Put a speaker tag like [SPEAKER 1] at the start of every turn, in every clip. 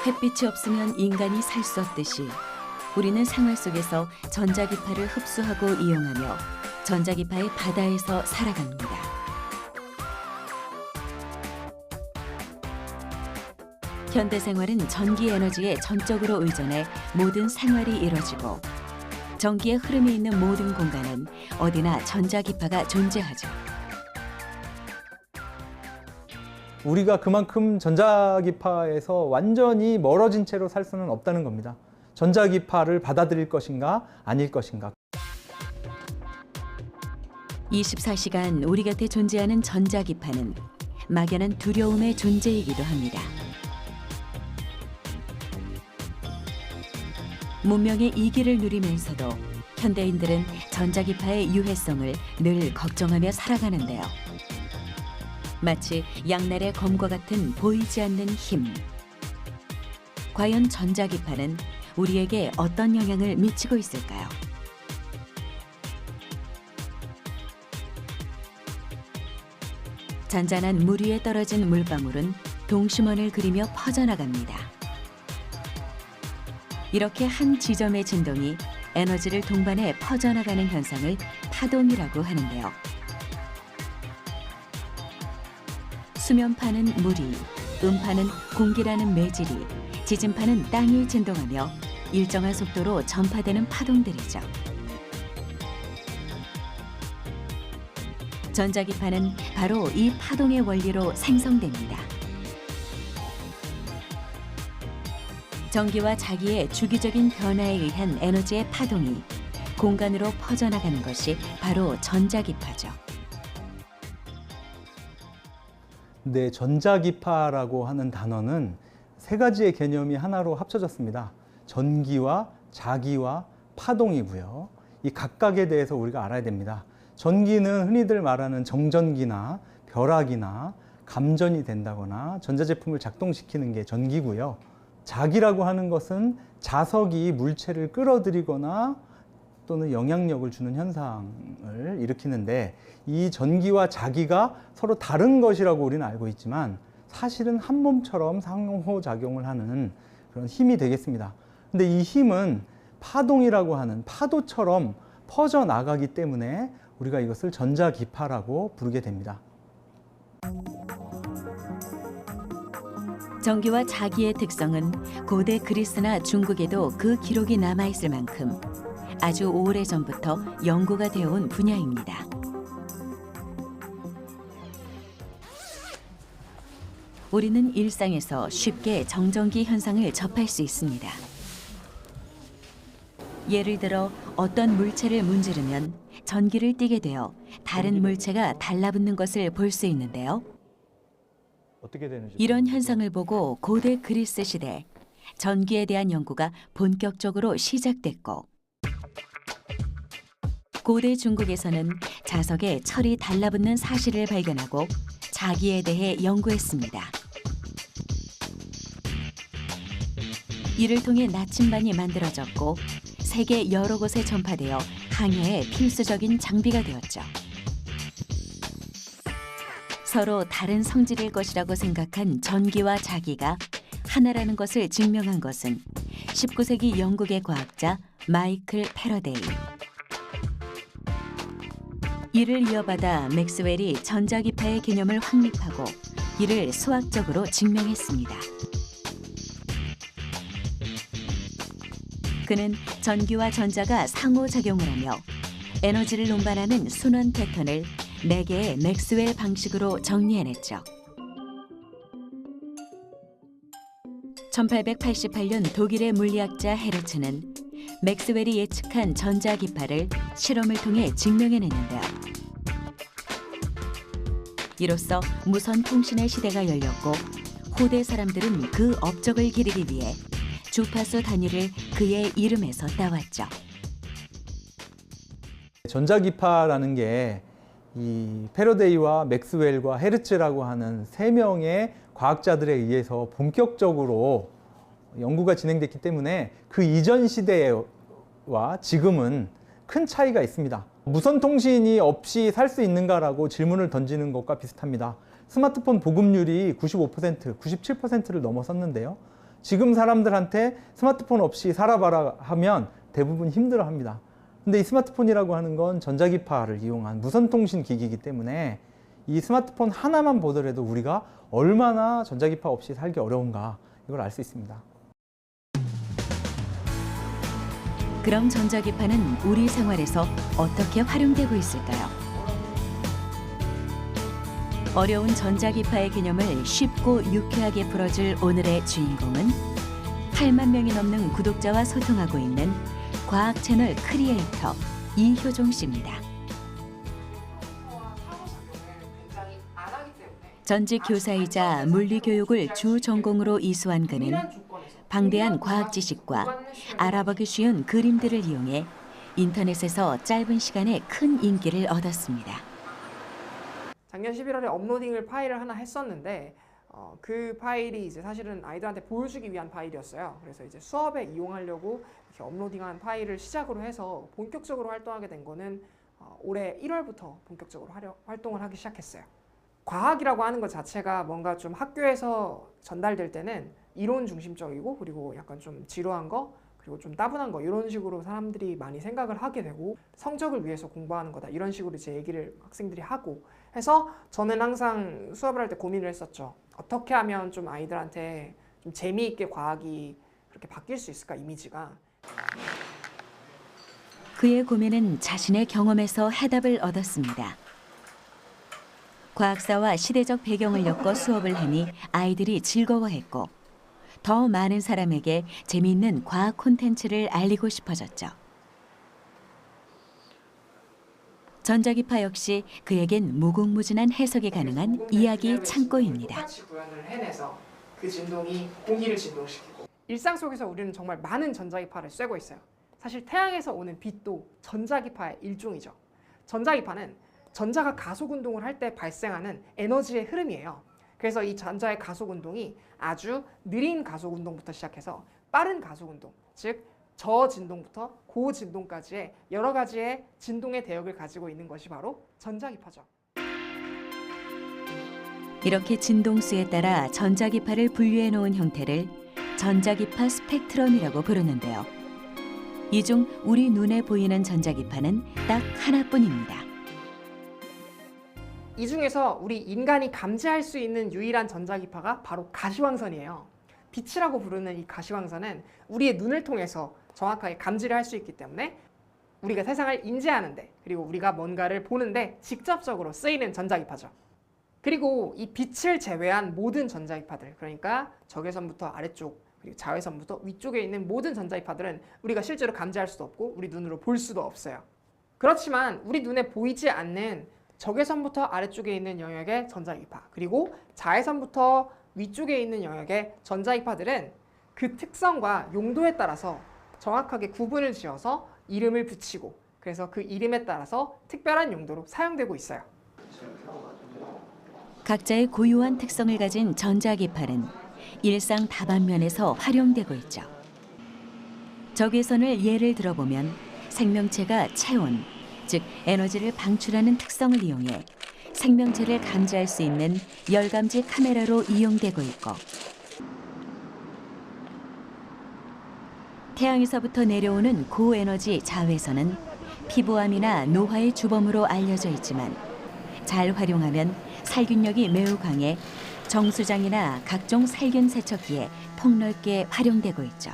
[SPEAKER 1] 햇빛이 없으면 인간이 살 수 없듯이 우리는 생활 속에서 전자기파를 흡수하고 이용하며 전자기파의 바다에서 살아갑니다. 현대 생활은 전기 에너지에 전적으로 의존해 모든 생활이 이뤄지고 전기의 흐름이 있는 모든 공간은 어디나 전자기파가 존재하죠.
[SPEAKER 2] 우리가 그만큼 전자기파에서 완전히 멀어진 채로 살 수는 없다는 겁니다. 전자기파를 받아들일 것인가 아닐 것인가.
[SPEAKER 1] 24시간 우리 곁에 존재하는 전자기파는 막연한 두려움의 존재이기도 합니다. 문명의 이기를 누리면서도 현대인들은 전자기파의 유해성을 늘 걱정하며 살아가는데요. 마치 양날의 검과 같은 보이지 않는 힘. 과연 전자기파는 우리에게 어떤 영향을 미치고 있을까요? 잔잔한 물 위에 떨어진 물방울은 동심원을 그리며 퍼져나갑니다. 이렇게 한 지점의 진동이 에너지를 동반해 퍼져나가는 현상을 파동이라고 하는데요. 수면파는 물이, 음파는 공기라는 매질이, 지진파는 땅이 진동하며 일정한 속도로 전파되는 파동들이죠. 전자기파는 바로 이 파동의 원리로 생성됩니다. 전기와 자기의 주기적인 변화에 의한 에너지의 파동이 공간으로 퍼져나가는 것이 바로 전자기파죠.
[SPEAKER 2] 근데 전자기파라고 하는 단어는 세 가지의 개념이 하나로 합쳐졌습니다. 전기와 자기와 파동이고요. 이 각각에 대해서 우리가 알아야 됩니다. 전기는 흔히들 말하는 정전기나 벼락이나 감전이 된다거나 전자제품을 작동시키는 게 전기고요. 자기라고 하는 것은 자석이 물체를 끌어들이거나 또는 영향력을 주는 현상을 일으키는데, 이 전기와 자기가 서로 다른 것이라고 우리는 알고 있지만 사실은 한 몸처럼 상호작용을 하는 그런 힘이 되겠습니다. 근데 이 힘은 파동이라고 하는 파도처럼 퍼져나가기 때문에 우리가 이것을 전자기파라고 부르게 됩니다.
[SPEAKER 1] 전기와 자기의 특성은 고대 그리스나 중국에도 그 기록이 남아있을 만큼 아주 오래전부터 연구가 되어온 분야입니다. 우리는 일상에서 쉽게 정전기 현상을 접할 수 있습니다. 예를 들어 어떤 물체를 문지르면 전기를 띠게 되어 다른 물체가 달라붙는 것을 볼 수 있는데요.
[SPEAKER 2] 어떻게 되는지
[SPEAKER 1] 이런 현상을 보고 고대 그리스 시대 전기에 대한 연구가 본격적으로 시작됐고, 고대 중국에서는 자석에 철이 달라붙는 사실을 발견하고 자기에 대해 연구했습니다. 이를 통해 나침반이 만들어졌고 세계 여러 곳에 전파되어 항해에 필수적인 장비가 되었죠. 서로 다른 성질일 것이라고 생각한 전기와 자기가 하나라는 것을 증명한 것은 19세기 영국의 과학자 마이클 패러데이. 이를 이어받아 맥스웰이 전자기파의 개념을 확립하고 이를 수학적으로 증명했습니다. 그는 전기와 전자가 상호작용을 하며 에너지를 운반하는 순환 패턴을 4개의 맥스웰 방식으로 정리해냈죠. 1888년 독일의 물리학자 헤르츠는 맥스웰이 예측한 전자기파를 실험을 통해 증명해냈는데요. 이로써 무선 통신의 시대가 열렸고 후대 사람들은 그 업적을 기리기 위해 주파수 단위를 그의 이름에서 따왔죠.
[SPEAKER 2] 전자기파라는 게 이 패러데이와 맥스웰과 헤르츠라고 하는 3명의 과학자들에 의해서 본격적으로 연구가 진행됐기 때문에 그 이전 시대와 지금은 큰 차이가 있습니다. 무선 통신이 없이 살 수 있는가라고 질문을 던지는 것과 비슷합니다. 스마트폰 보급률이 95%, 97%를 넘어섰는데요. 지금 사람들한테 스마트폰 없이 살아봐라 하면 대부분 힘들어합니다. 근데 이 스마트폰이라고 하는 건 전자기파를 이용한 무선통신 기기이기 때문에 이 스마트폰 하나만 보더라도 우리가 얼마나 전자기파 없이 살기 어려운가 이걸 알 수 있습니다.
[SPEAKER 1] 그럼 전자기파는 우리 생활에서 어떻게 활용되고 있을까요? 어려운 전자기파의 개념을 쉽고 유쾌하게 풀어줄 오늘의 주인공은 8만 명이 넘는 구독자와 소통하고 있는 과학 채널 크리에이터 이효종 씨입니다. 전직 교사이자 물리교육을 주 전공으로 이수한 그는 방대한 과학 지식과 알아보기 쉬운 그림들을 이용해 인터넷에서 짧은 시간에 큰 인기를 얻었습니다.
[SPEAKER 3] 작년 11월에 업로딩을 파일을 하나 했었는데 그 파일이 이제 사실은 아이들한테 보여주기 위한 파일이었어요. 그래서 이제 수업에 이용하려고 이렇게 업로딩한 파일을 시작으로 해서 본격적으로 활동하게 된 거는 올해 1월부터 본격적으로 활동을 하기 시작했어요. 과학이라고 하는 것 자체가 뭔가 좀 학교에서 전달될 때는 이론 중심적이고 그리고 약간 좀 지루한 거 그리고 좀 따분한 거 이런 식으로 사람들이 많이 생각을 하게 되고 성적을 위해서 공부하는 거다 이런 식으로 이제 얘기를 학생들이 하고 해서 저는 항상 수업을 할 때 고민을 했었죠. 어떻게 하면 좀 아이들한테 좀 재미있게 과학이 그렇게 바뀔 수 있을까 이미지가.
[SPEAKER 1] 그의 고민은 자신의 경험에서 해답을 얻었습니다. 과학사와 시대적 배경을 엮어 수업을 하니 아이들이 즐거워했고 더 많은 사람에게 재미있는 과학 콘텐츠를 알리고 싶어졌죠. 전자기파 역시 그에겐 무궁무진한 해석이 가능한 이야기 창고입니다.
[SPEAKER 3] 똑같이 구현을 해내서 그 진동이 공기를 진동시키고 일상 속에서 우리는 정말 많은 전자기파를 쐬고 있어요. 사실 태양에서 오는 빛도 전자기파의 일종이죠. 전자기파는 전자가 가속 운동을 할 때 발생하는 에너지의 흐름이에요. 그래서 이 전자의 가속 운동이 아주 느린 가속 운동부터 시작해서 빠른 가속 운동, 즉 저진동부터 고진동까지의 여러 가지의 진동의 대역을 가지고 있는 것이 바로 전자기파죠.
[SPEAKER 1] 이렇게 진동수에 따라 전자기파를 분류해 놓은 형태를 전자기파 스펙트럼이라고 부르는데요. 이 중 우리 눈에 보이는 전자기파는 딱 하나뿐입니다.
[SPEAKER 3] 이 중에서 우리 인간이 감지할 수 있는 유일한 전자기파가 바로 가시광선이에요. 빛이라고 부르는 이 가시광선은 우리의 눈을 통해서 정확하게 감지를 할 수 있기 때문에 우리가 세상을 인지하는데 그리고 우리가 뭔가를 보는데 직접적으로 쓰이는 전자기파죠. 그리고 이 빛을 제외한 모든 전자기파들, 그러니까 적외선부터 아래쪽 그리고 자외선부터 위쪽에 있는 모든 전자기파들은 우리가 실제로 감지할 수도 없고 우리 눈으로 볼 수도 없어요. 그렇지만 우리 눈에 보이지 않는 적외선부터 아래쪽에 있는 영역의 전자기파 그리고 자외선부터 위쪽에 있는 영역의 전자기파들은 그 특성과 용도에 따라서 정확하게 구분을 지어서 이름을 붙이고 그래서 그 이름에 따라서 특별한 용도로 사용되고 있어요.
[SPEAKER 1] 각자의 고유한 특성을 가진 전자기파는 일상 다반면에서 활용되고 있죠. 적외선을 예를 들어보면 생명체가 체온, 즉 에너지를 방출하는 특성을 이용해 생명체를 감지할 수 있는 열감지 카메라로 이용되고 있고 태양에서부터 내려오는 고에너지 자외선은 피부암이나 노화의 주범으로 알려져 있지만 잘 활용하면 살균력이 매우 강해 정수장이나 각종 살균 세척기에 폭넓게 활용되고 있죠.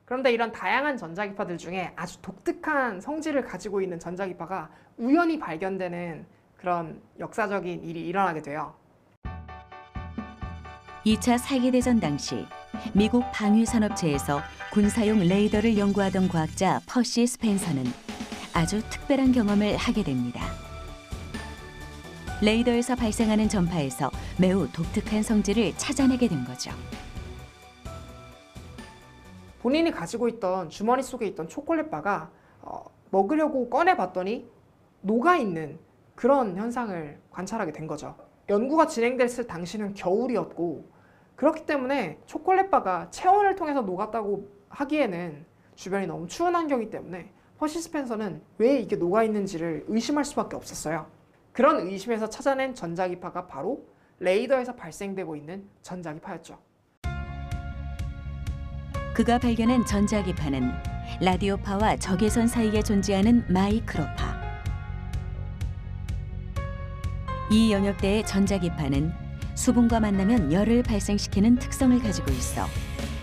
[SPEAKER 3] 그런데 이런 다양한 전자기파들 중에 아주 독특한 성질을 가지고 있는 전자기파가 우연히 발견되는 그런 역사적인 일이 일어나게 돼요.
[SPEAKER 1] 2차 세계대전 당시 미국 방위산업체에서 군사용 레이더를 연구하던 과학자 퍼시 스펜서는 아주 특별한 경험을 하게 됩니다. 레이더에서 발생하는 전파에서 매우 독특한 성질을 찾아내게 된 거죠.
[SPEAKER 3] 본인이 가지고 있던 주머니 속에 있던 초콜릿바가 먹으려고 꺼내봤더니 녹아있는 그런 현상을 관찰하게 된 거죠. 연구가 진행됐을 당시는 겨울이었고 그렇기 때문에 초콜릿바가 체온을 통해서 녹았다고 하기에는 주변이 너무 추운 환경이기 때문에 퍼시 스펜서는 왜 이게 녹아있는지를 의심할 수밖에 없었어요. 그런 의심에서 찾아낸 전자기파가 바로 레이더에서 발생되고 있는 전자기파였죠.
[SPEAKER 1] 그가 발견한 전자기파는 라디오파와 적외선 사이에 존재하는 마이크로파. 이 영역대의 전자기파는 수분과 만나면 열을 발생시키는 특성을 가지고 있어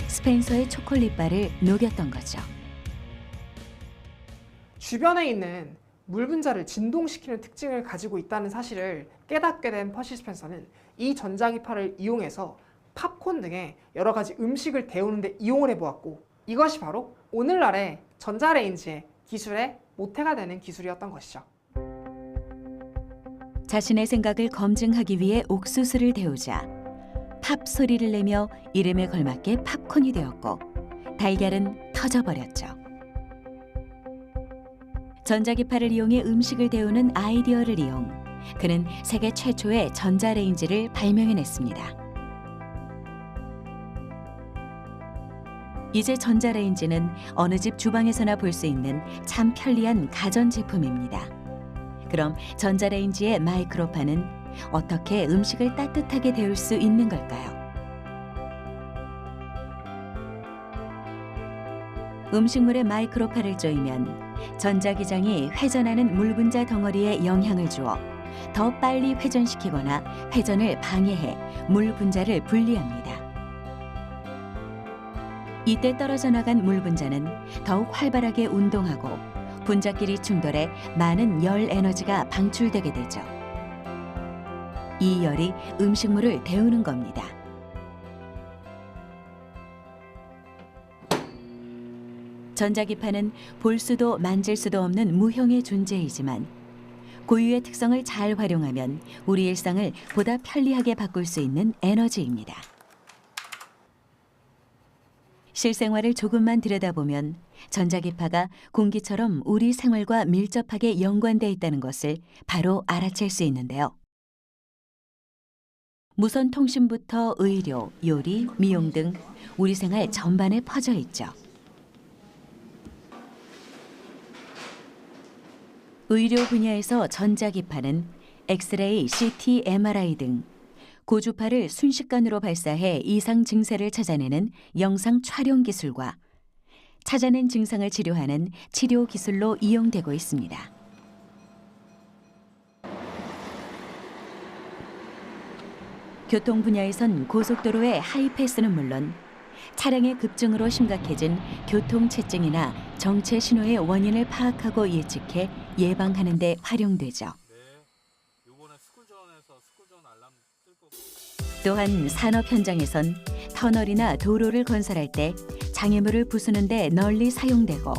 [SPEAKER 1] 스펜서의 초콜릿바를 녹였던 거죠.
[SPEAKER 3] 주변에 있는 물 분자를 진동시키는 특징을 가지고 있다는 사실을 깨닫게 된 퍼시 스펜서는 이 전자기파를 이용해서 팝콘 등의 여러 가지 음식을 데우는 데 이용을 해보았고, 이것이 바로 오늘날의 전자레인지의 기술의 모태가 되는 기술이었던 것이죠.
[SPEAKER 1] 자신의 생각을 검증하기 위해 옥수수를 데우자 팝 소리를 내며 이름에 걸맞게 팝콘이 되었고 달걀은 터져버렸죠. 전자기파를 이용해 음식을 데우는 아이디어를 이용 그는 세계 최초의 전자레인지를 발명해냈습니다. 이제 전자레인지는 어느 집 주방에서나 볼 수 있는 참 편리한 가전제품입니다. 그럼 전자레인지의 마이크로파는 어떻게 음식을 따뜻하게 데울 수 있는 걸까요? 음식물에 마이크로파를 조이면 전자기장이 회전하는 물 분자 덩어리에 영향을 주어 더 빨리 회전시키거나 회전을 방해해 물 분자를 분리합니다. 이때 떨어져 나간 물 분자는 더욱 활발하게 운동하고 분자끼리 충돌해 많은 열 에너지가 방출되게 되죠. 이 열이 음식물을 데우는 겁니다. 전자기파는 볼 수도 만질 수도 없는 무형의 존재이지만 고유의 특성을 잘 활용하면 우리 일상을 보다 편리하게 바꿀 수 있는 에너지입니다. 실생활을 조금만 들여다보면 전자기파가 공기처럼 우리 생활과 밀접하게 연관돼 있다는 것을 바로 알아챌 수 있는데요. 무선 통신부터 의료, 요리, 미용 등 우리 생활 전반에 퍼져 있죠. 의료 분야에서 전자기파는 엑스레이, CT, MRI 등 고주파를 순식간으로 발사해 이상 증세를 찾아내는 영상 촬영 기술과 찾아낸 증상을 치료하는 치료 기술로 이용되고 있습니다. 교통 분야에선 고속도로의 하이패스는 물론 차량의 급증으로 심각해진 교통체증이나 정체 신호의 원인을 파악하고 예측해 예방하는 데 활용되죠. 또한 산업 현장에선 터널이나 도로를 건설할 때 장애물을 부수는 데 널리 사용되고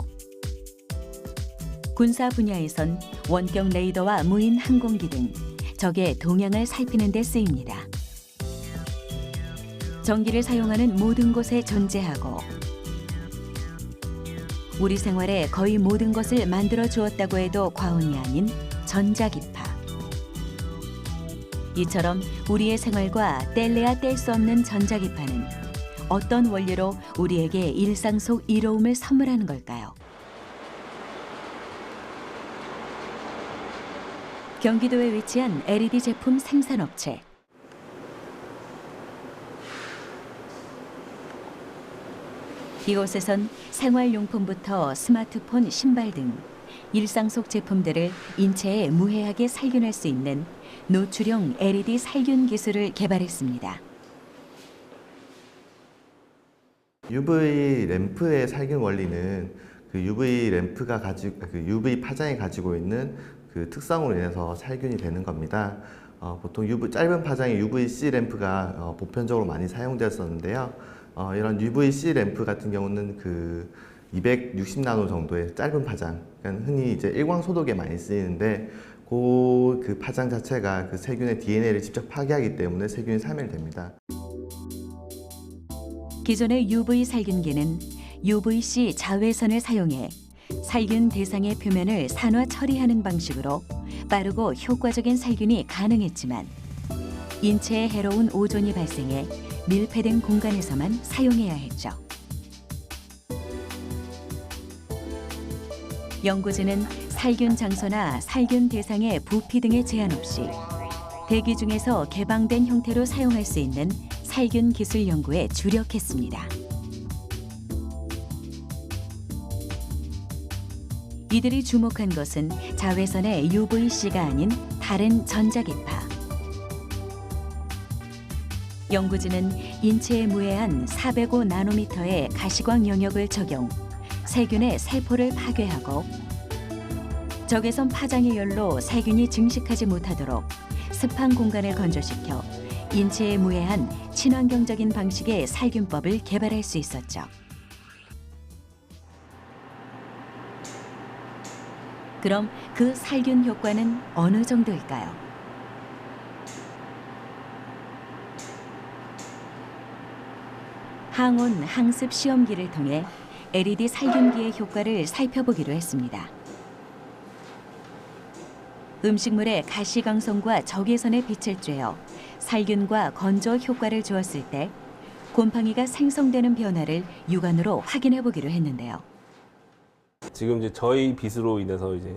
[SPEAKER 1] 군사 분야에선 원격 레이더와 무인 항공기 등 적의 동향을 살피는 데 쓰입니다. 전기를 사용하는 모든 곳에 존재하고 우리 생활의 거의 모든 것을 만들어 주었다고 해도 과언이 아닌 전자기파. 이처럼 우리의 생활과 뗄래야 뗄 수 없는 전자기파는 어떤 원리로 우리에게 일상 속 이로움을 선물하는 걸까요? 경기도에 위치한 LED 제품 생산업체. 이곳에선 생활용품부터 스마트폰, 신발 등 일상 속 제품들을 인체에 무해하게 살균할 수 있는 노출형 LED 살균 기술을 개발했습니다.
[SPEAKER 4] UV 램프의 살균 원리는 그 UV 파장이 가지고 있는 그 특성으로 인해서 살균이 되는 겁니다. 보통 짧은 파장의 UVC 램프가 보편적으로 많이 사용되었었는데요. 이런 UVC 램프 같은 경우는 그 260나노 정도의 짧은 파장, 그러니까 흔히 이제 일광 소독에 많이 쓰이는데 그 파장 자체가 그 세균의 DNA를 직접 파괴하기 때문에 세균이 사멸됩니다.
[SPEAKER 1] 기존의 UV 살균기는 UVC 자외선을 사용해 살균 대상의 표면을 산화 처리하는 방식으로 빠르고 효과적인 살균이 가능했지만 인체에 해로운 오존이 발생해 밀폐된 공간에서만 사용해야 했죠. 연구진은 살균 장소나 살균 대상의 부피 등의 제한 없이 대기 중에서 개방된 형태로 사용할 수 있는 살균 기술 연구에 주력했습니다. 이들이 주목한 것은 자외선의 UVC가 아닌 다른 전자기파. 연구진은 인체에 무해한 405나노미터의 가시광 영역을 적용, 세균의 세포를 파괴하고 적외선 파장의 열로 세균이 증식하지 못하도록 습한 공간을 건조시켜 인체에 무해한 친환경적인 방식의 살균법을 개발할 수 있었죠. 그럼 그 살균 효과는 어느 정도일까요? 항온 항습 시험기를 통해 LED 살균기의 효과를 살펴보기로 했습니다. 음식물에 가시광선과 적외선의 빛을 쬐어 살균과 건조 효과를 주었을 때 곰팡이가 생성되는 변화를 육안으로 확인해 보기로 했는데요.
[SPEAKER 5] 지금 이제 저희 빛으로 인해서 이제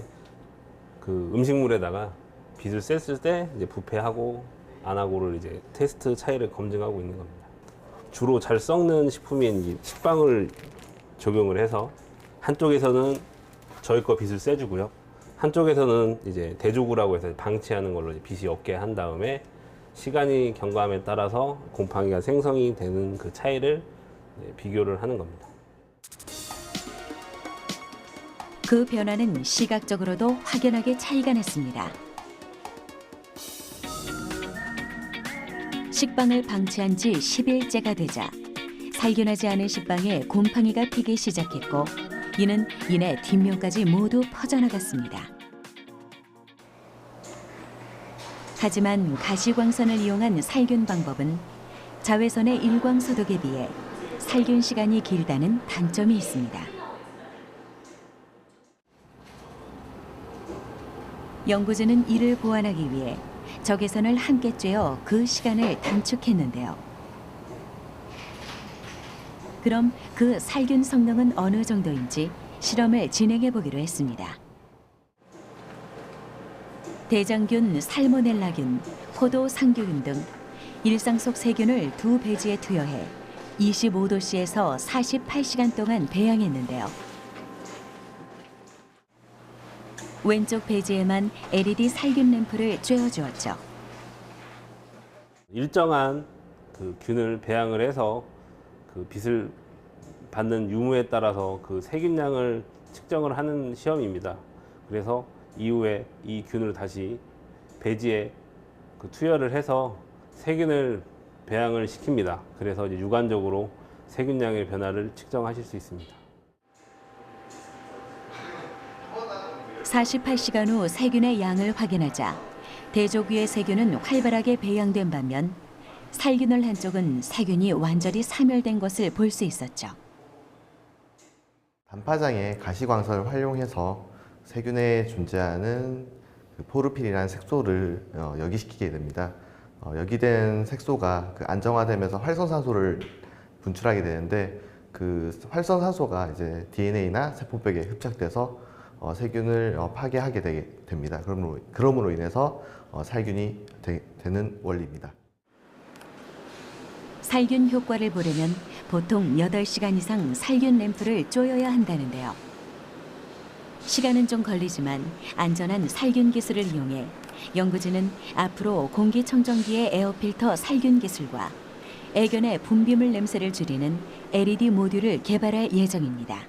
[SPEAKER 5] 그 음식물에다가 빛을 쐈을 때 이제 부패하고 안 하고를 이제 테스트 차이를 검증하고 있는 겁니다. 주로 잘 썩는 식품인 이 식빵을 적용을 해서 한쪽에서는 저희 거 빛을 쐬주고요. 한쪽에서는 이제 대조구라고 해서 방치하는 걸로 이제 빛이 없게 한 다음에 시간이 경과함에 따라서 곰팡이가 생성이 되는 그 차이를 비교를 하는 겁니다.
[SPEAKER 1] 그 변화는 시각적으로도 확연하게 차이가 났습니다. 식빵을 방치한 지 10일째가 되자 살균하지 않은 식빵에 곰팡이가 피기 시작했고 이는 이내 뒷면까지 모두 퍼져나갔습니다. 하지만 가시광선을 이용한 살균 방법은 자외선의 일광 소독에 비해 살균 시간이 길다는 단점이 있습니다. 연구진은 이를 보완하기 위해 적외선을 함께 쬐어 그 시간을 단축했는데요. 그럼 그 살균 성능은 어느 정도인지 실험을 진행해 보기로 했습니다. 대장균, 살모넬라균, 포도 상교균 등 일상 속 세균을 두 배지에 투여해 25도씨에서 48시간 동안 배양했는데요. 왼쪽 배지에만 LED 살균 램프를 쬐어주었죠.
[SPEAKER 5] 일정한 그 균을 배양을 해서 그 빛을 받는 유무에 따라서 그 세균량을 측정을 하는 시험입니다. 그래서 이후에 이 균을 다시 배지에 그 투여를 해서 세균을 배양을 시킵니다. 그래서 이제 육안적으로 세균량의 변화를 측정하실 수 있습니다.
[SPEAKER 1] 48시간 후 세균의 양을 확인하자 대조구의 세균은 활발하게 배양된 반면 살균을 한 쪽은 세균이 완전히 사멸된 것을 볼 수 있었죠.
[SPEAKER 4] 단파장의 가시광선을 활용해서 세균에 존재하는 그 포르핀이라는 색소를 역이시키게 됩니다. 역이된 색소가 그 안정화되면서 활성산소를 분출하게 되는데 그 활성산소가 이제 DNA나 세포벽에 흡착돼서 세균을 파괴하게 됩니다. 그러므로 인해서 살균이 되는 원리입니다.
[SPEAKER 1] 살균 효과를 보려면 보통 8시간 이상 살균 램프를 쪼여야 한다는데요. 시간은 좀 걸리지만 안전한 살균 기술을 이용해 연구진은 앞으로 공기청정기의 에어필터 살균 기술과 애견의 분비물 냄새를 줄이는 LED 모듈을 개발할 예정입니다.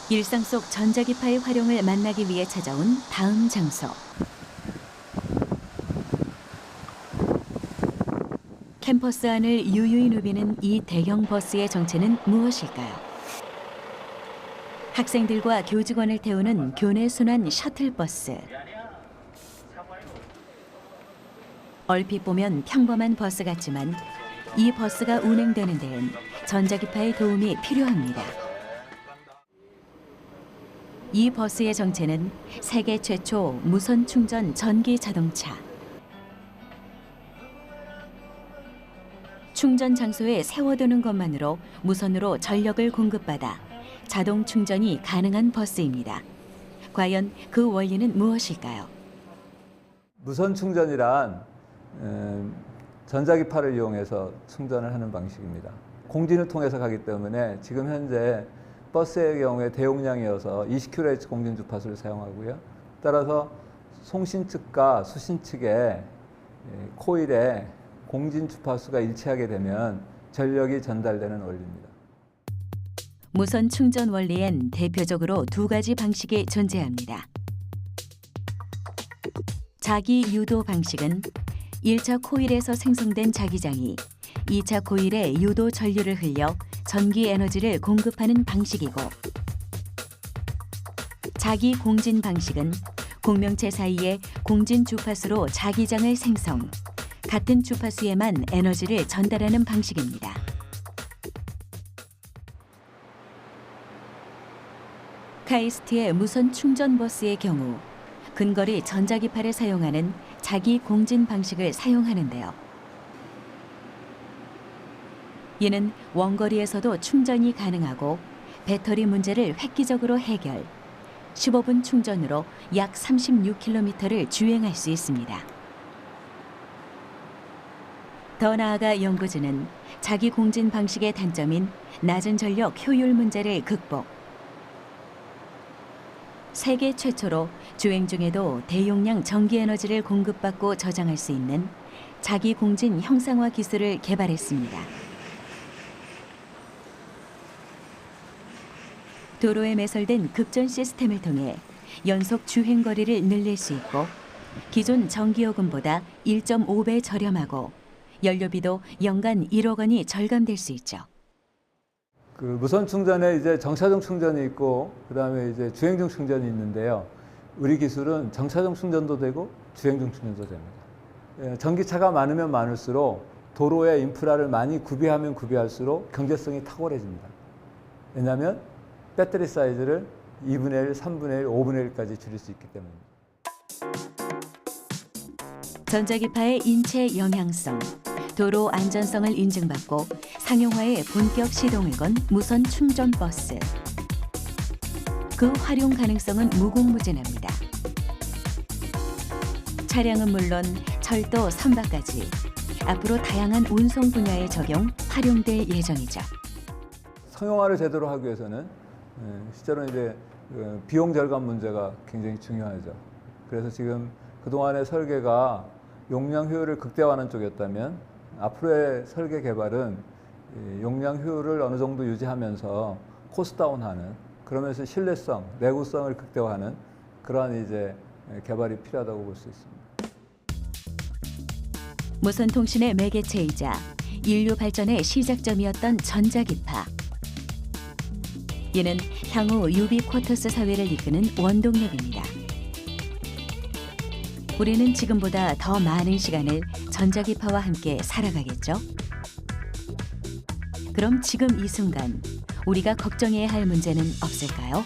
[SPEAKER 1] 일상 속 전자기파의 활용을 만나기 위해 찾아온 다음 장소. 캠퍼스 안을 유유히 누비는 이 대형 버스의 정체는 무엇일까요? 학생들과 교직원을 태우는 교내 순환 셔틀버스. 얼핏 보면 평범한 버스 같지만 이 버스가 운행되는 데엔 전자기파의 도움이 필요합니다. 이 버스의 정체는 세계 최초 무선 충전 전기 자동차. 충전 장소에 세워두는 것만으로 무선으로 전력을 공급받아 자동 충전이 가능한 버스입니다. 과연 그 원리는 무엇일까요?
[SPEAKER 6] 무선 충전이란 전자기파를 이용해서 충전을 하는 방식입니다. 공진을 통해서 가기 때문에 지금 현재 버스의 경우에 대용량이어서 20kHz 공진 주파수를 사용하고요. 따라서 송신 측과 수신 측의 코일에 공진 주파수가 일치하게 되면 전력이 전달되는 원리입니다.
[SPEAKER 1] 무선 충전 원리엔 대표적으로 두 가지 방식이 존재합니다. 자기 유도 방식은 1차 코일에서 생성된 자기장이 2차 코일에 유도 전류를 흘려 전기 에너지를 공급하는 방식이고, 자기 공진 방식은 공명체 사이에 공진 주파수로 자기장을 생성, 같은 주파수에만 에너지를 전달하는 방식입니다. 카이스트의 무선 충전 버스의 경우 근거리 전자기파를 사용하는 자기 공진 방식을 사용하는데요. 이는 원거리에서도 충전이 가능하고 배터리 문제를 획기적으로 해결, 15분 충전으로 약 36km를 주행할 수 있습니다. 더 나아가 연구진은 자기 공진 방식의 단점인 낮은 전력 효율 문제를 극복, 세계 최초로 주행 중에도 대용량 전기 에너지를 공급받고 저장할 수 있는 자기 공진 형상화 기술을 개발했습니다. 도로에 매설된 급전 시스템을 통해 연속 주행 거리를 늘릴 수 있고, 기존 전기요금보다 1.5배 저렴하고 연료비도 연간 1억 원이 절감될 수 있죠.
[SPEAKER 6] 그 무선 충전에 이제 정차용 충전이 있고 그다음에 이제 주행 중 충전이 있는데요. 우리 기술은 정차용 충전도 되고 주행 중 충전도 됩니다. 전기차가 많으면 많을수록 도로에 인프라를 많이 구비하면 구비할수록 경제성이 탁월해집니다. 왜냐하면 배터리 사이즈를 2분의 1, 3분의 1, 5분의 1까지 줄일 수 있기 때문입니다.
[SPEAKER 1] 전자기파의 인체 영향성, 도로 안전성을 인증받고 상용화에 본격 시동을 건 무선 충전 버스. 그 활용 가능성은 무궁무진합니다. 차량은 물론 철도, 선박까지 앞으로 다양한 운송 분야에 적용, 활용될 예정이죠.
[SPEAKER 6] 상용화를 제대로 하기 위해서는 실제로 이제 비용 절감 문제가 굉장히 중요하죠. 그래서 지금 그동안의 설계가 용량 효율을 극대화하는 쪽이었다면 앞으로의 설계 개발은 용량 효율을 어느 정도 유지하면서 코스트 다운하는, 그러면서 신뢰성, 내구성을 극대화하는 그러한 이제 개발이 필요하다고 볼 수 있습니다.
[SPEAKER 1] 무선 통신의 매개체이자 인류 발전의 시작점이었던 전자기파. 이는 향후 유비쿼터스 사회를 이끄는 원동력입니다. 우리는 지금보다 더 많은 시간을 전자기파와 함께 살아가겠죠? 그럼 지금 이 순간 우리가 걱정해야 할 문제는 없을까요?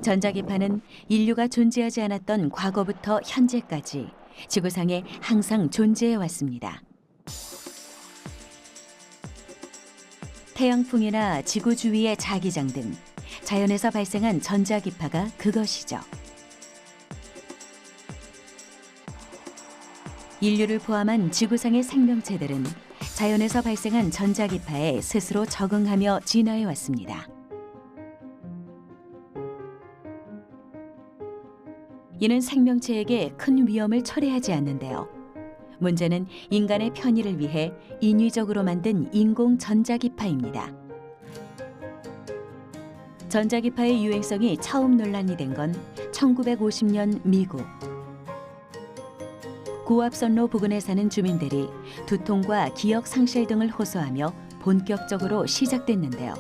[SPEAKER 1] 전자기파는 인류가 존재하지 않았던 과거부터 현재까지 지구상에 항상 존재해 왔습니다. 태양풍이나 지구 주위의 자기장 등 자연에서 발생한 전자기파가 그것이죠. 인류를 포함한 지구상의 생명체들은 자연에서 발생한 전자기파에 스스로 적응하며 진화해 왔습니다. 이는 생명체에게 큰 위험을 초래하지 않는데요. 문제는 인간의 편의를 위해 인위적으로 만든 인공 전자기파입니다. 전자기파의 유행성이 처음 논란이 된 건 1950년 미국. 고압선로 부근에 사는 주민들이 두통과 기억 상실 등을 호소하며 본격적으로 시작됐는데요.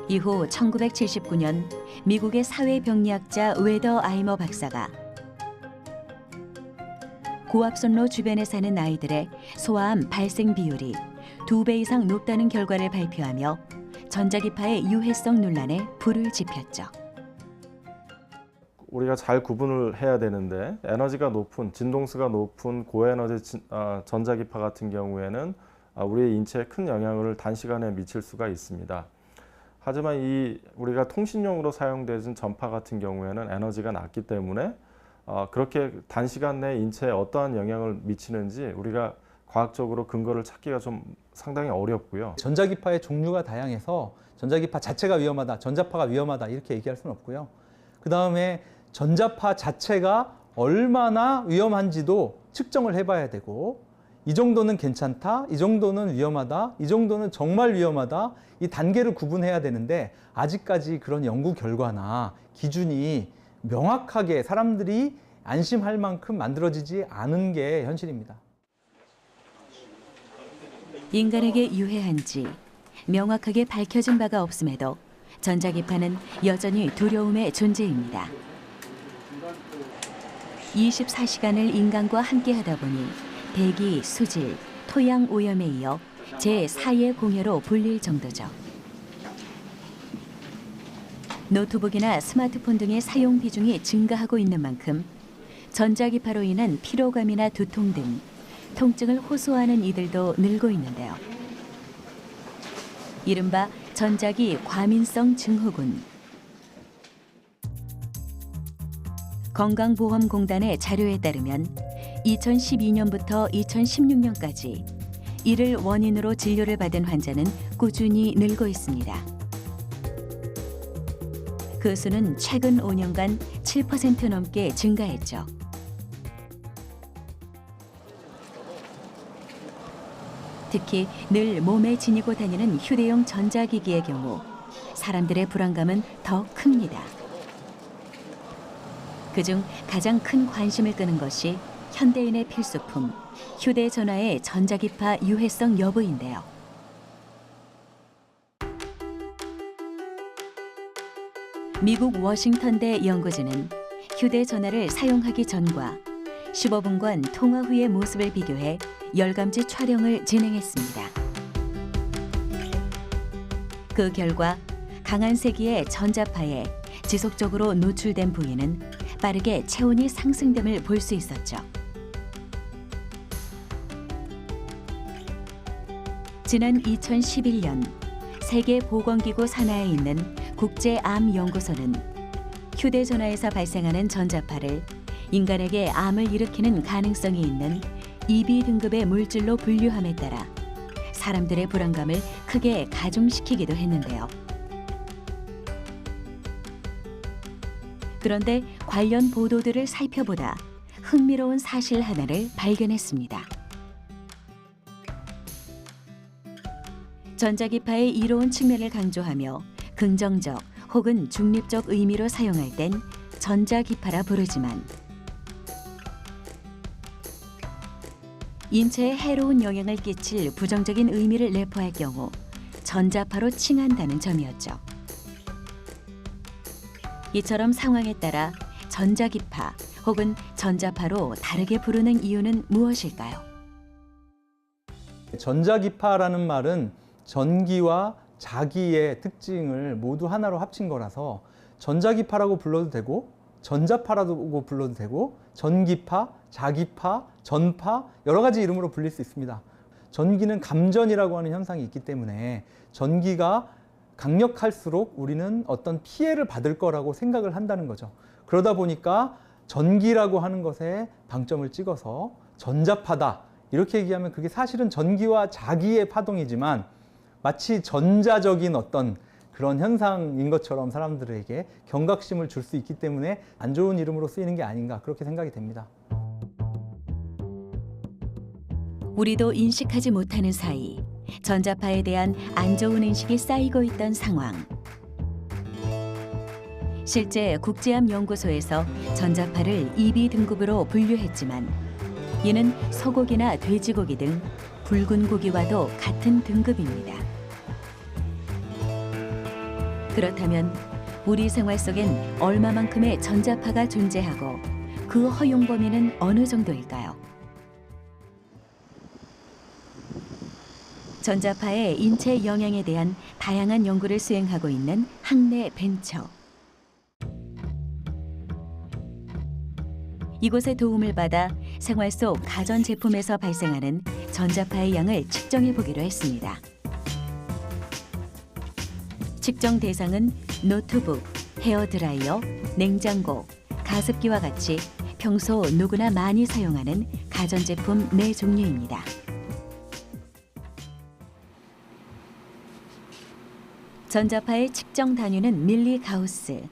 [SPEAKER 1] 이후 1979년 미국의 사회병리학자 웨더 아이머 박사가 고압선로 주변에 사는 아이들의 소아암 발생 비율이 2배 이상 높다는 결과를 발표하며 전자기파의 유해성 논란에 불을 지폈죠.
[SPEAKER 7] 우리가 잘 구분을 해야 되는데 에너지가 높은, 진동수가 높은 고에너지 전자기파 같은 경우에는 우리의 인체에 큰 영향을 단시간에 미칠 수가 있습니다. 하지만 우리가 통신용으로 사용되는 전파 같은 경우에는 에너지가 낮기 때문에 그렇게 단시간 내에 인체에 어떠한 영향을 미치는지 우리가 과학적으로 근거를 찾기가 좀 상당히 어렵고요.
[SPEAKER 2] 전자기파의 종류가 다양해서 전자기파 자체가 위험하다, 전자파가 위험하다 이렇게 얘기할 수는 없고요. 그 다음에 전자파 자체가 얼마나 위험한지도 측정을 해봐야 되고 이 정도는 괜찮다, 이 정도는 위험하다, 이 정도는 정말 위험하다 이 단계를 구분해야 되는데 아직까지 그런 연구 결과나 기준이 명확하게 사람들이 안심할 만큼 만들어지지 않은 게 현실입니다.
[SPEAKER 1] 인간에게 유해한지 명확하게 밝혀진 바가 없음에도 전자기파는 여전히 두려움의 존재입니다. 24시간을 인간과 함께하다 보니 대기, 수질, 토양 오염에 이어 제4의 공해로 불릴 정도죠. 노트북이나 스마트폰 등의 사용 비중이 증가하고 있는 만큼 전자기파로 인한 피로감이나 두통 등 통증을 호소하는 이들도 늘고 있는데요. 이른바 전자기 과민성 증후군. 건강보험공단의 자료에 따르면 2012년부터 2016년까지 이를 원인으로 진료를 받은 환자는 꾸준히 늘고 있습니다. 그 수는 최근 5년간 7% 넘게 증가했죠. 특히 늘 몸에 지니고 다니는 휴대용 전자기기의 경우 사람들의 불안감은 더 큽니다. 그중 가장 큰 관심을 끄는 것이 현대인의 필수품, 휴대전화의 전자기파 유해성 여부인데요. 미국 워싱턴대 연구진은 휴대전화를 사용하기 전과 15분간 통화 후의 모습을 비교해 열감지 촬영을 진행했습니다. 그 결과 강한 세기의 전자파에 지속적으로 노출된 부위는 빠르게 체온이 상승됨을 볼 수 있었죠. 지난 2011년 세계보건기구 산하에 있는 국제암연구소는 휴대전화에서 발생하는 전자파를 인간에게 암을 일으키는 가능성이 있는 EB 등급의 물질로 분류함에 따라 사람들의 불안감을 크게 가중시키기도 했는데요. 그런데 관련 보도들을 살펴보다 흥미로운 사실 하나를 발견했습니다. 전자기파의 이로운 측면을 강조하며 긍정적 혹은 중립적 의미로 사용할 땐 전자기파라 부르지만 인체에 해로운 영향을 끼칠 부정적인 의미를 내포할 경우 전자파로 칭한다는 점이었죠. 이처럼 상황에 따라 전자기파 혹은 전자파로 다르게 부르는 이유는 무엇일까요?
[SPEAKER 2] 전자기파라는 말은 전기와 자기의 특징을 모두 하나로 합친 거라서 전자기파라고 불러도 되고 전자파라고 불러도 되고 전기파, 자기파, 전파 여러 가지 이름으로 불릴 수 있습니다. 전기는 감전이라고 하는 현상이 있기 때문에 전기가 강력할수록 우리는 어떤 피해를 받을 거라고 생각을 한다는 거죠. 그러다 보니까 전기라고 하는 것에 방점을 찍어서 전자파다 이렇게 얘기하면 그게 사실은 전기와 자기의 파동이지만 마치 전자적인 어떤 그런 현상인 것처럼 사람들에게 경각심을 줄 수 있기 때문에 안 좋은 이름으로 쓰이는 게 아닌가 그렇게 생각이 됩니다.
[SPEAKER 1] 우리도 인식하지 못하는 사이 전자파에 대한 안 좋은 인식이 쌓이고 있던 상황. 실제 국제암연구소에서 전자파를 EB 등급으로 분류했지만 이는 소고기나 돼지고기 등 붉은 고기와도 같은 등급입니다. 그렇다면 우리 생활 속엔 얼마만큼의 전자파가 존재하고 그 허용 범위는 어느 정도일까요? 전자파의 인체 영향에 대한 다양한 연구를 수행하고 있는 학내 벤처. 이곳의 도움을 받아 생활 속 가전 제품에서 발생하는 전자파의 양을 측정해 보기로 했습니다. 측정 대상은 노트북, 헤어드라이어, 냉장고, 가습기와 같이 평소 누구나 많이 사용하는 가전제품 4종류입니다. 전자파의 측정 단위는 밀리가우스.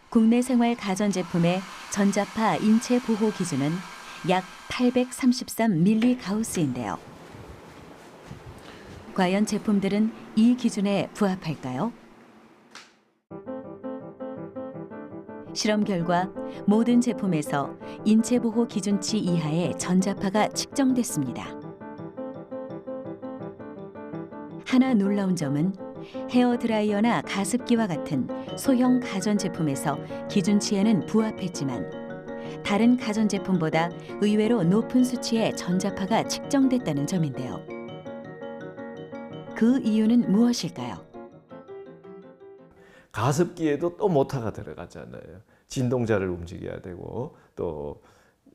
[SPEAKER 1] 국내 생활 가전제품의 전자파 인체 보호 기준은 약 833 밀리가우스인데요. 과연 제품들은 이 기준에 부합할까요? 실험 결과 모든 제품에서 인체 보호 기준치 이하의 전자파가 측정됐습니다. 하나 놀라운 점은 헤어드라이어나 가습기와 같은 소형 가전제품에서 기준치에는 부합했지만 다른 가전제품보다 의외로 높은 수치의 전자파가 측정됐다는 점인데요. 그 이유는 무엇일까요?
[SPEAKER 8] 가습기에도 또 모터가 들어가잖아요. 진동자를 움직여야 되고 또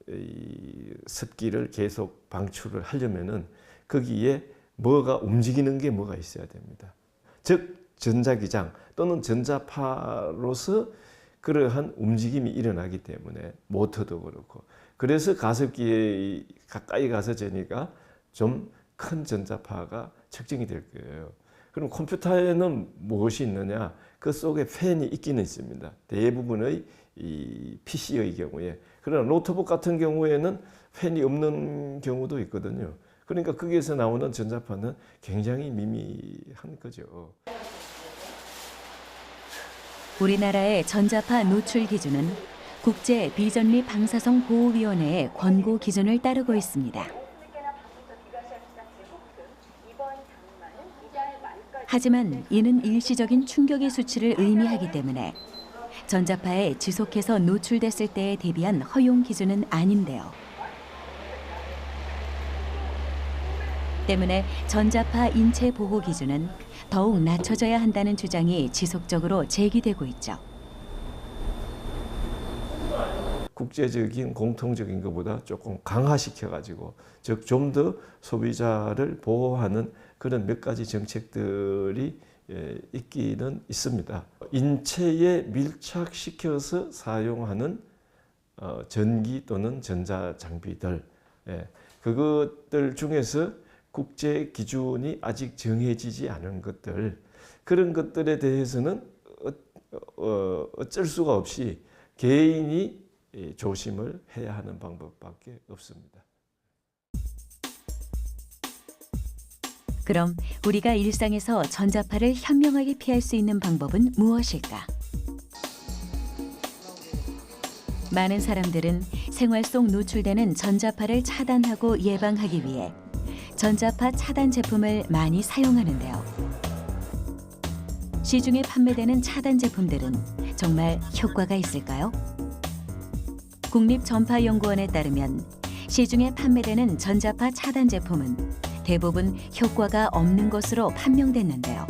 [SPEAKER 8] 이 습기를 계속 방출을 하려면은 거기에 뭐가 움직이는 게 뭐가 있어야 됩니다. 즉 전자기장 또는 전자파로서 그러한 움직임이 일어나기 때문에 모터도 그렇고 그래서 가습기에 가까이 가서 재니까 좀 큰 전자파가 측정이 될 거예요. 그럼 컴퓨터에는 무엇이 있느냐? 그 속에 팬이 있기는 있습니다. 대부분의 이 PC의 경우에. 그러나 노트북 같은 경우에는 팬이 없는 경우도 있거든요. 그러니까 거기에서 나오는 전자파는 굉장히 미미한 거죠.
[SPEAKER 1] 우리나라의 전자파 노출 기준은 국제 비전리 방사성 보호위원회의 권고 기준을 따르고 있습니다. 하지만 이는 일시적인 충격의 수치를 의미하기 때문에 전자파에 지속해서 노출됐을 때에 대비한 허용 기준은 아닌데요. 때문에 전자파 인체 보호 기준은 더욱 낮춰져야 한다는 주장이 지속적으로 제기되고 있죠.
[SPEAKER 8] 국제적인 공통적인 것보다 조금 강화시켜가지고 즉 좀 더 소비자를 보호하는 그런 몇 가지 정책들이 있기는 있습니다. 인체에 밀착시켜서 사용하는 전기 또는 전자장비들 그것들 중에서 국제 기준이 아직 정해지지 않은 것들 그런 것들에 대해서는 어쩔 수가 없이 개인이 조심을 해야 하는 방법밖에 없습니다.
[SPEAKER 1] 그럼 우리가 일상에서 전자파를 현명하게 피할 수 있는 방법은 무엇일까? 많은 사람들은 생활 속 노출되는 전자파를 차단하고 예방하기 위해 전자파 차단 제품을 많이 사용하는데요. 시중에 판매되는 차단 제품들은 정말 효과가 있을까요? 국립전파연구원에 따르면 시중에 판매되는 전자파 차단 제품은 대부분 효과가 없는 것으로 판명됐는데요.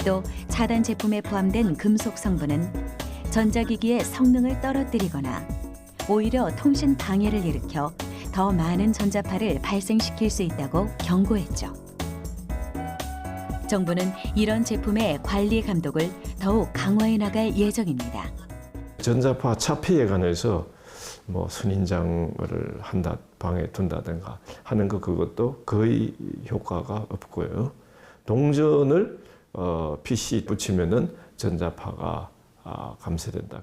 [SPEAKER 1] 또 차단 제품에 포함된 금속 성분은 전자기기의 성능을 떨어뜨리거나 오히려 통신 방해를 일으켜 더 많은 전자파를 발생시킬 수 있다고 경고했죠. 정부는 이런 제품의 관리 감독을 더욱 강화해 나갈 예정입니다.
[SPEAKER 8] 전자파 차폐에 관해서 뭐 선인장을 방에 둔다든가 하는 그것도 거의 효과가 없고요. 동전을 PC 붙이면은 전자파가 감소된다.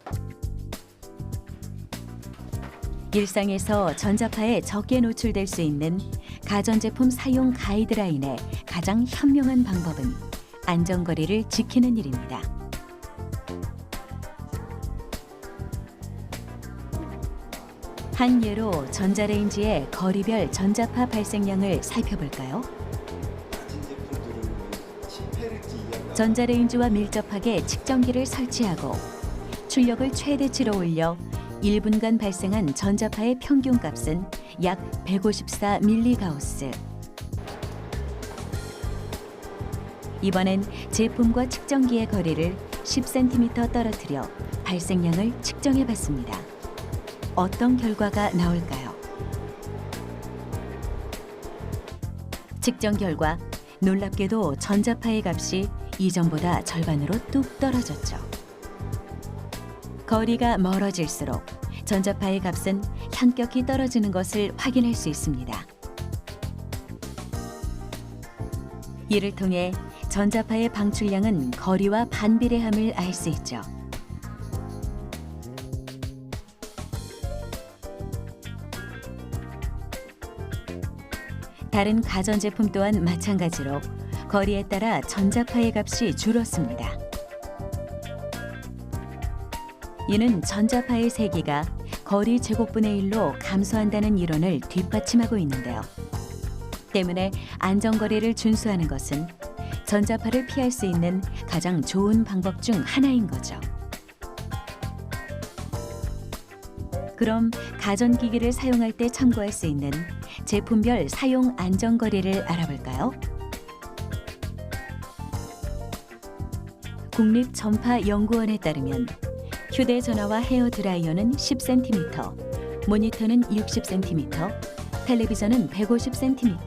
[SPEAKER 1] 일상에서 전자파에 적게 노출될 수 있는 가전제품 사용 가이드라인의 가장 현명한 방법은 안전거리를 지키는 일입니다. 한 예로 전자레인지의 거리별 전자파 발생량을 살펴볼까요? 전자레인지와 밀접하게 측정기를 설치하고 출력을 최대치로 올려 1분간 발생한 전자파의 평균값은 약 154 밀리가우스. 이번엔 제품과 측정기의 거리를 10cm 떨어뜨려 발생량을 측정해 봤습니다. 어떤 결과가 나올까요? 측정 결과 놀랍게도 전자파의 값이 이전보다 절반으로 뚝 떨어졌죠. 거리가 멀어질수록 전자파의 값은 현격히 떨어지는 것을 확인할 수 있습니다. 이를 통해 전자파의 방출량은 거리와 반비례함을 알 수 있죠. 다른 가전제품 또한 마찬가지로 거리에 따라 전자파의 값이 줄었습니다. 이는 전자파의 세기가 거리 제곱분의 1로 감소한다는 이론을 뒷받침하고 있는데요. 때문에 안전거리를 준수하는 것은 전자파를 피할 수 있는 가장 좋은 방법 중 하나인 거죠. 그럼 가전기기를 사용할 때 참고할 수 있는 제품별 사용 안전거리를 알아볼까요? 국립전파연구원에 따르면 휴대전화와 헤어드라이어는 10cm, 모니터는 60cm, 텔레비전은 150cm,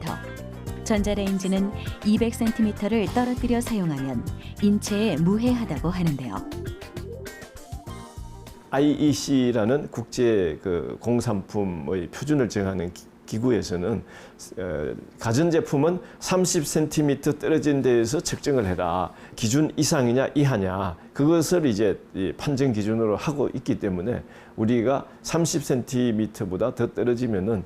[SPEAKER 1] 전자레인지는 200cm를 떨어뜨려 사용하면 인체에 무해하다고 하는데요.
[SPEAKER 8] IEC라는 국제 공산품의 표준을 정하는 기구에서는 가전제품은 30cm 떨어진 데에서 측정을 해라. 기준 이상이냐 이하냐 그것을 이제 판정 기준으로 하고 있기 때문에 우리가 30cm보다 더 떨어지면은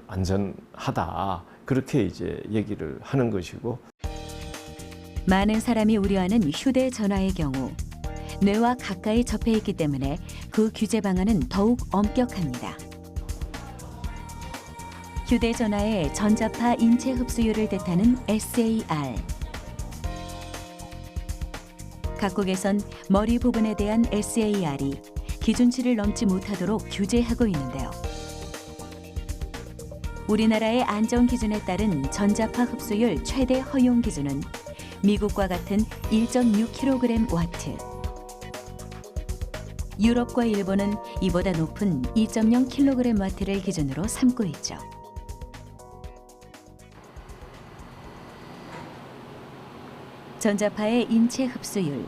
[SPEAKER 8] 안전하다. 그렇게 이제 얘기를 하는 것이고.
[SPEAKER 1] 많은 사람이 우려하는 휴대전화의 경우 뇌와 가까이 접해 있기 때문에 그 규제 방안은 더욱 엄격합니다. 휴대전화의 전자파 인체 흡수율을 뜻하는 SAR. 각국에선 머리 부분에 대한 SAR이 기준치를 넘지 못하도록 규제하고 있는데요. 우리나라의 안전 기준에 따른 전자파 흡수율 최대 허용 기준은 미국과 같은 1.6kg/W. 유럽과 일본은 이보다 높은 2.0kg/W를 기준으로 삼고 있죠. 전자파의 인체 흡수율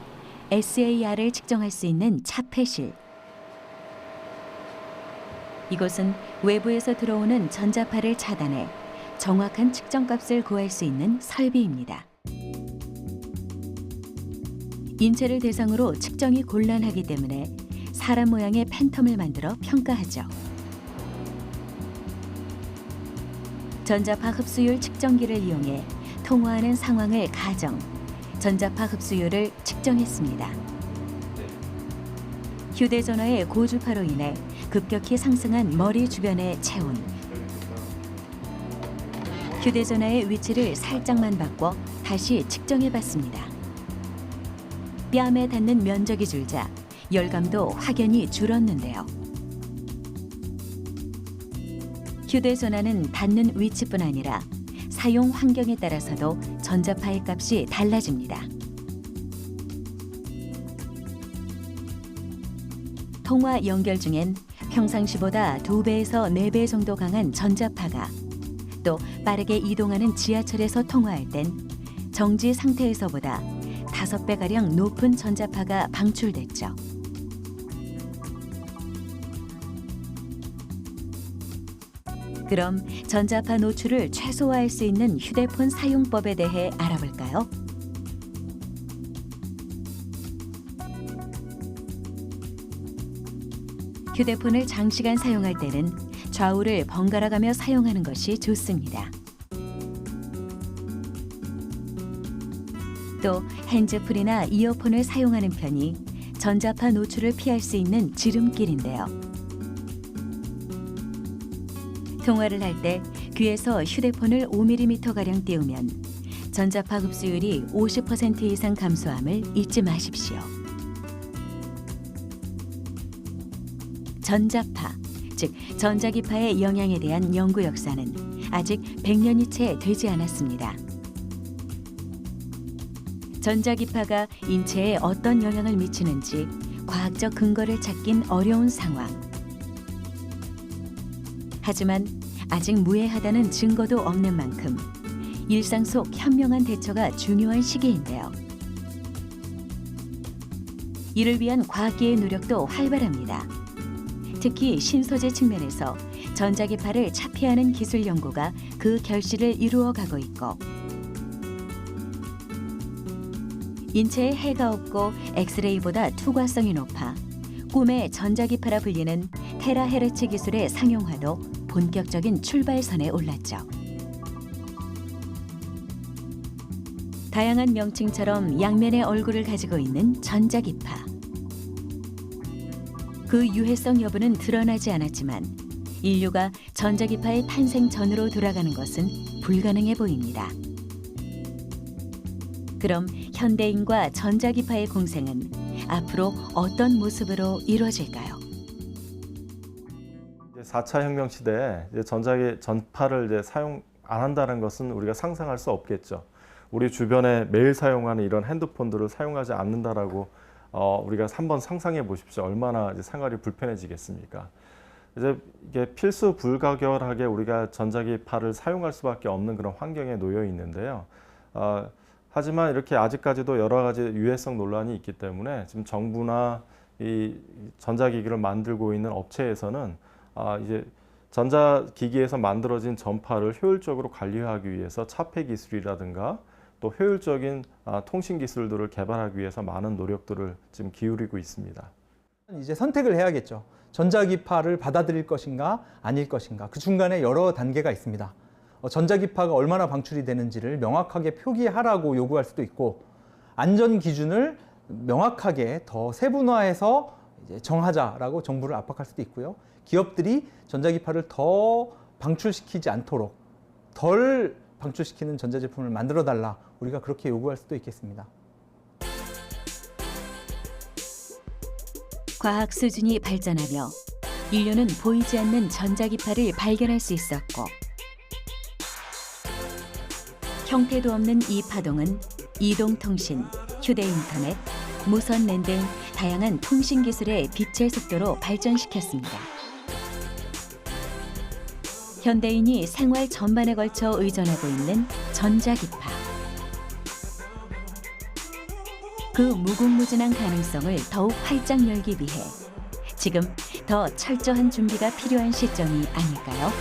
[SPEAKER 1] SAR을 측정할 수 있는 차폐실. 이곳은 외부에서 들어오는 전자파를 차단해 정확한 측정값을 구할 수 있는 설비입니다. 인체를 대상으로 측정이 곤란하기 때문에 사람 모양의 팬텀을 만들어 평가하죠. 전자파 흡수율 측정기를 이용해 통화하는 상황을 가정, 전자파 흡수율을 측정했습니다. 휴대전화의 고주파로 인해 급격히 상승한 머리 주변의 체온. 휴대전화의 위치를 살짝만 바꿔 다시 측정해봤습니다. 뺨에 닿는 면적이 줄자 열감도 확연히 줄었는데요. 휴대전화는 닿는 위치뿐 아니라 사용 환경에 따라서도 전자파의 값이 달라집니다. 통화 연결 중엔 평상시보다 2배에서 4배 정도 강한 전자파가, 또 빠르게 이동하는 지하철에서 통화할 땐 정지 상태에서보다 5배가량 높은 전자파가 방출됐죠. 그럼 전자파 노출을 최소화할 수 있는 휴대폰 사용법에 대해 알아볼까요? 휴대폰을 장시간 사용할 때는 좌우를 번갈아 가며 사용하는 것이 좋습니다. 또 핸즈프리나 이어폰을 사용하는 편이 전자파 노출을 피할 수 있는 지름길인데요. 통화를 할 때 귀에서 휴대폰을 5mm가량 띄우면 전자파 흡수율이 50% 이상 감소함을 잊지 마십시오. 전자파, 즉 전자기파의 영향에 대한 연구 역사는 아직 100년이 채 되지 않았습니다. 전자기파가 인체에 어떤 영향을 미치는지 과학적 근거를 찾긴 어려운 상황. 하지만 아직 무해하다는 증거도 없는 만큼 일상 속 현명한 대처가 중요한 시기인데요. 이를 위한 과학계의 노력도 활발합니다. 특히 신소재 측면에서 전자기파를 차폐하는 기술 연구가 그 결실을 이루어가고 있고, 인체에 해가 없고 엑스레이보다 투과성이 높아 꿈의 전자기파라 불리는 테라헤르츠 기술의 상용화도 본격적인 출발선에 올랐죠. 다양한 명칭처럼 양면의 얼굴을 가지고 있는 전자기파. 그 유해성 여부는 드러나지 않았지만 인류가 전자기파의 탄생 전으로 돌아가는 것은 불가능해 보입니다. 그럼 현대인과 전자기파의 공생은 앞으로 어떤 모습으로 이루어질까요?
[SPEAKER 7] 4차 혁명 시대에 전파를 사용 안 한다는 것은 우리가 상상할 수 없겠죠. 우리 주변에 매일 사용하는 이런 핸드폰들을 사용하지 않는다라고 우리가 한번 상상해 보십시오. 얼마나 생활이 불편해지겠습니까? 이제 이게 필수 불가결하게 우리가 전자기파를 사용할 수밖에 없는 그런 환경에 놓여 있는데요. 하지만 이렇게 아직까지도 여러 가지 유해성 논란이 있기 때문에 지금 정부나 이 전자기기를 만들고 있는 업체에서는 이제 전자기기에서 만들어진 전파를 효율적으로 관리하기 위해서 차폐 기술이라든가 또 효율적인 통신 기술들을 개발하기 위해서 많은 노력들을 지금 기울이고 있습니다.
[SPEAKER 2] 이제 선택을 해야겠죠. 전자기파를 받아들일 것인가 아닐 것인가. 그 중간에 여러 단계가 있습니다. 전자기파가 얼마나 방출이 되는지를 명확하게 표기하라고 요구할 수도 있고, 안전 기준을 명확하게 더 세분화해서 이제 정하자라고 정부를 압박할 수도 있고요. 기업들이 전자기파를 더 방출시키지 않도록 덜 방출시키는 전자제품을 만들어 달라, 우리가 그렇게 요구할 수도 있겠습니다.
[SPEAKER 1] 과학 수준이 발전하며 인류는 보이지 않는 전자기파를 발견할 수 있었고, 형태도 없는 이 파동은 이동통신, 휴대인터넷, 무선랜 등 다양한 통신 기술의 빛의 속도로 발전시켰습니다. 현대인이 생활 전반에 걸쳐 의존하고 있는 전자기파. 그 무궁무진한 가능성을 더욱 활짝 열기 위해 지금 더 철저한 준비가 필요한 시점이 아닐까요?